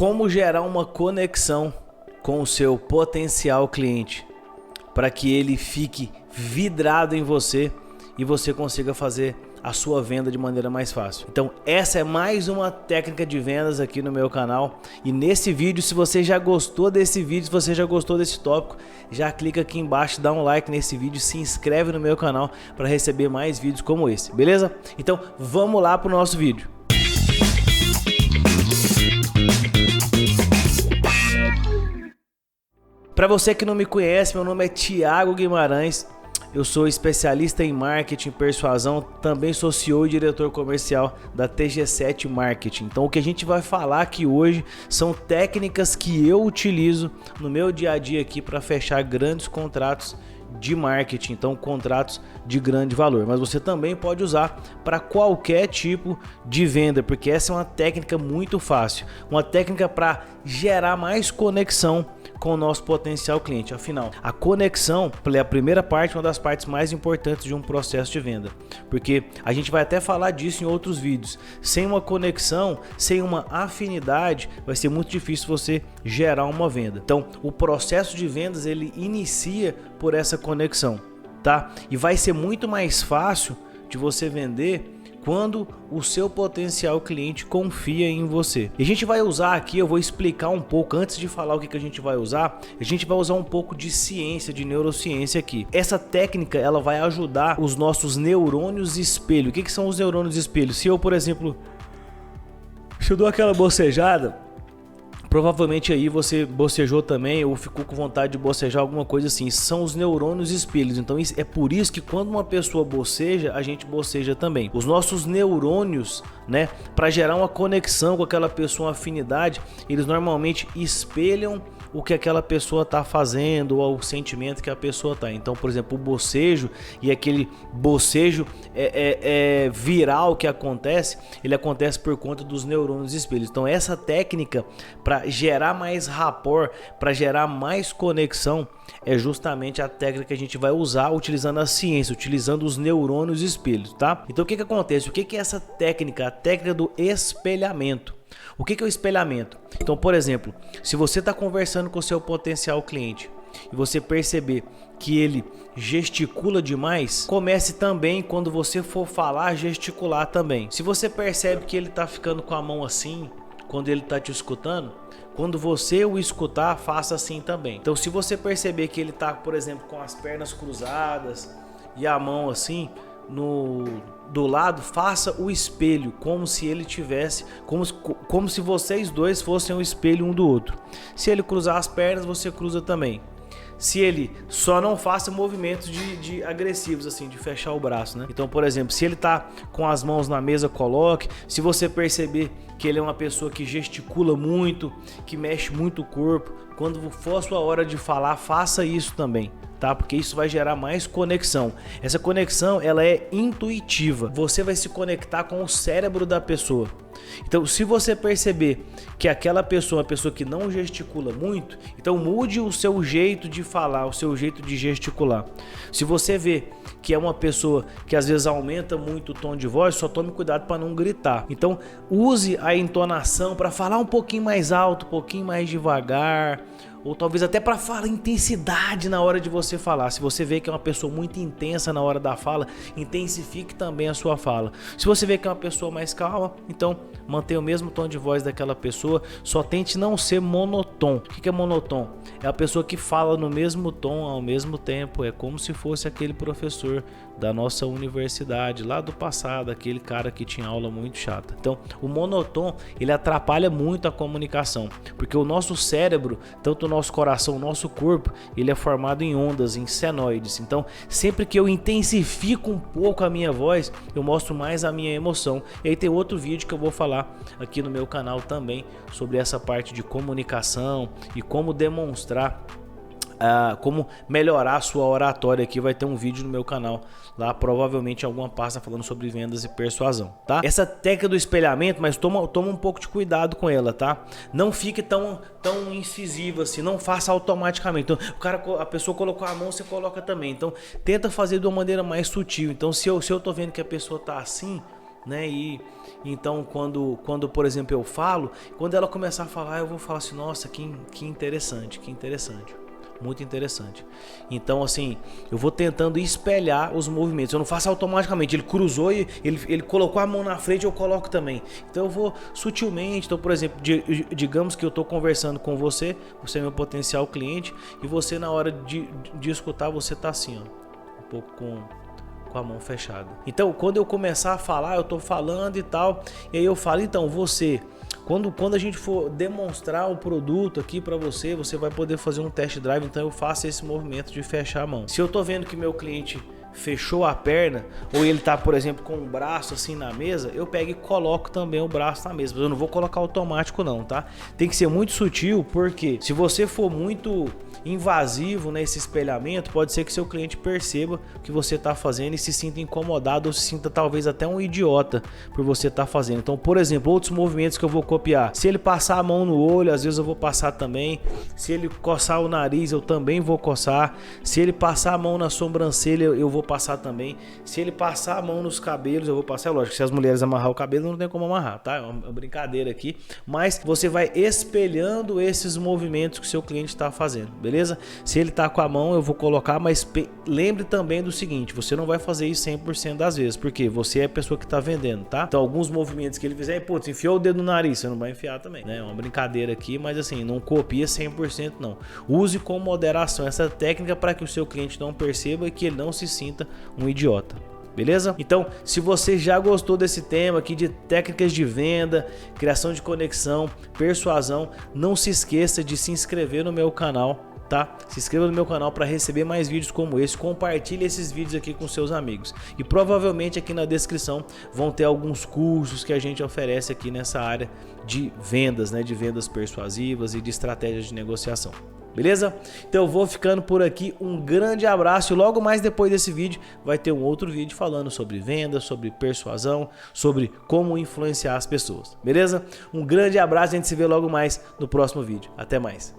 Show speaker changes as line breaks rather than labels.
Como gerar uma conexão com o seu potencial cliente para que ele fique vidrado em você e você consiga fazer a sua venda de maneira mais fácil. Então essa é mais uma técnica de vendas aqui no meu canal. E nesse vídeo, se você já gostou desse vídeo, se você já gostou desse tópico, já clica aqui embaixo, dá um like nesse vídeo, se inscreve no meu canal para receber mais vídeos como esse, beleza? Então vamos lá para o nosso vídeo. Para você que não me conhece, meu nome é Thiago Guimarães. Eu sou especialista em marketing e persuasão, também sou CEO e diretor comercial da TG7 Marketing. Então o que a gente vai falar aqui hoje são técnicas que eu utilizo no meu dia a dia aqui para fechar grandes contratos de marketing, então contratos de grande valor. Mas você também pode usar para qualquer tipo de venda, porque essa é uma técnica muito fácil, uma técnica para gerar mais conexão com o nosso potencial cliente. Afinal, a conexão é a primeira parte, uma das partes mais importantes de um processo de venda, porque a gente vai até falar disso em outros vídeos. Sem uma conexão, sem uma afinidade, vai ser muito difícil você gerar uma venda. Então, o processo de vendas ele inicia por essa conexão, tá? E vai ser muito mais fácil de você vender quando o seu potencial cliente confia em você. E a gente vai usar aqui, eu vou explicar um pouco, antes de falar o que a gente vai usar um pouco de ciência, de neurociência aqui. Essa técnica, ela vai ajudar os nossos neurônios espelho. O que são os neurônios espelho? Se eu, por exemplo, se eu dou aquela bocejada, provavelmente aí você bocejou também ou ficou com vontade de bocejar, alguma coisa assim. São os neurônios espelhos. Então é por isso que quando uma pessoa boceja, a gente boceja também. Os nossos neurônios, né, para gerar uma conexão com aquela pessoa, uma afinidade, eles normalmente espelham o que aquela pessoa está fazendo ou o sentimento que a pessoa está. Então, por exemplo, o bocejo e aquele bocejo viral que acontece, ele acontece por conta dos neurônios espelhos. Então, essa técnica para gerar mais rapport, para gerar mais conexão, é justamente a técnica que a gente vai usar utilizando a ciência, utilizando os neurônios espelhos, tá? Então, o que acontece? O que é essa técnica? A técnica do espelhamento. O que é o espelhamento? Então, por exemplo, se você está conversando com o seu potencial cliente e você perceber que ele gesticula demais, comece também, quando você for falar, gesticular também. Se você percebe que ele está ficando com a mão assim, quando ele está te escutando, quando você o escutar, faça assim também. Então, se você perceber que ele está, por exemplo, com as pernas cruzadas e a mão assim do lado, faça o espelho, como se ele tivesse, como se vocês dois fossem o espelho um do outro. Se ele cruzar as pernas, você cruza também. Se ele só não faça movimentos de agressivos, assim, de fechar o braço, né? Então, por exemplo, se ele tá com as mãos na mesa, coloque. Se você perceber que ele é uma pessoa que gesticula muito, que mexe muito o corpo, quando for a sua hora de falar, faça isso também, tá? Porque isso vai gerar mais conexão. Essa conexão, ela é intuitiva. Você vai se conectar com o cérebro da pessoa. Então, se você perceber que aquela pessoa é uma pessoa que não gesticula muito, então mude o seu jeito de falar, o seu jeito de gesticular. Se você vê que é uma pessoa que às vezes aumenta muito o tom de voz, só tome cuidado para não gritar. Então, use a entonação para falar um pouquinho mais alto, um pouquinho mais devagar, ou talvez até para falar intensidade na hora de você falar. Se você vê que é uma pessoa muito intensa na hora da fala, intensifique também a sua fala. Se você vê que é uma pessoa mais calma, então mantenha o mesmo tom de voz daquela pessoa, só tente não ser monotom. O que é monotom? É a pessoa que fala no mesmo tom ao mesmo tempo, é como se fosse aquele professor da nossa universidade lá do passado, aquele cara que tinha aula muito chata. Então, o monotom, ele atrapalha muito a comunicação, porque o nosso cérebro, tanto o nosso coração, o nosso corpo, ele é formado em ondas, em senoides. Então, sempre que eu intensifico um pouco a minha voz, eu mostro mais a minha emoção. E aí tem outro vídeo que eu vou falar aqui no meu canal também sobre essa parte de comunicação e como demonstrar como melhorar a sua oratória. Aqui vai ter um vídeo no meu canal, lá provavelmente alguma pasta falando sobre vendas e persuasão, tá? Essa técnica do espelhamento, mas toma um pouco de cuidado com ela, tá? Não fique tão incisivo assim, não faça automaticamente. Então, a pessoa colocou a mão, você coloca também. Então, tenta fazer de uma maneira mais sutil. Então, se eu tô vendo que a pessoa tá assim, né? E então quando por exemplo eu falo, quando ela começar a falar, eu vou falar assim, nossa, que interessante, muito interessante. Então assim, eu vou tentando espelhar os movimentos, eu não faço automaticamente, ele cruzou e ele colocou a mão na frente, eu coloco também. Então eu vou sutilmente, então por exemplo, digamos que eu estou conversando com você é meu potencial cliente, e você na hora de escutar, você tá assim, ó, um pouco com a mão fechada. Então, quando eu começar a falar, eu tô falando e tal, e aí eu falo, então, você, quando a gente for demonstrar o produto aqui para você, você vai poder fazer um test drive, então eu faço esse movimento de fechar a mão. Se eu tô vendo que meu cliente fechou a perna, ou ele tá, por exemplo, com o braço assim na mesa, eu pego e coloco também o braço na mesa. Mas eu não vou colocar automático não, tá? Tem que ser muito sutil, porque se você for muito invasivo nesse espelhamento, pode ser que seu cliente perceba o que você tá fazendo e se sinta incomodado, ou se sinta talvez até um idiota por você tá fazendo. Então, por exemplo, outros movimentos que eu vou copiar, se ele passar a mão no olho, às vezes eu vou passar também. Se ele coçar o nariz, eu também vou coçar. Se ele passar a mão na sobrancelha, eu vou passar também. Se ele passar a mão nos cabelos, eu vou passar. Lógico, se as mulheres amarrar o cabelo, não tem como amarrar, tá? É uma brincadeira aqui. Mas você vai espelhando esses movimentos que o seu cliente está fazendo, beleza? Se ele tá com a mão, eu vou colocar, mas lembre também do seguinte, você não vai fazer isso 100% das vezes, porque você é a pessoa que tá vendendo, tá? Então alguns movimentos que ele fizer, putz, enfiou o dedo no nariz, você não vai enfiar também, né? É uma brincadeira aqui, mas assim, não copia 100% não. Use com moderação essa técnica para que o seu cliente não perceba e que ele não se sinta um idiota. Beleza? Então, se você já gostou desse tema aqui de técnicas de venda, criação de conexão, persuasão, não se esqueça de se inscrever no meu canal, tá? Se inscreva no meu canal para receber mais vídeos como esse, compartilhe esses vídeos aqui com seus amigos. E provavelmente aqui na descrição vão ter alguns cursos que a gente oferece aqui nessa área de vendas, né? De vendas persuasivas e de estratégias de negociação. Beleza? Então eu vou ficando por aqui, um grande abraço e logo mais depois desse vídeo vai ter um outro vídeo falando sobre vendas, sobre persuasão, sobre como influenciar as pessoas, beleza? Um grande abraço, a gente se vê logo mais no próximo vídeo, até mais.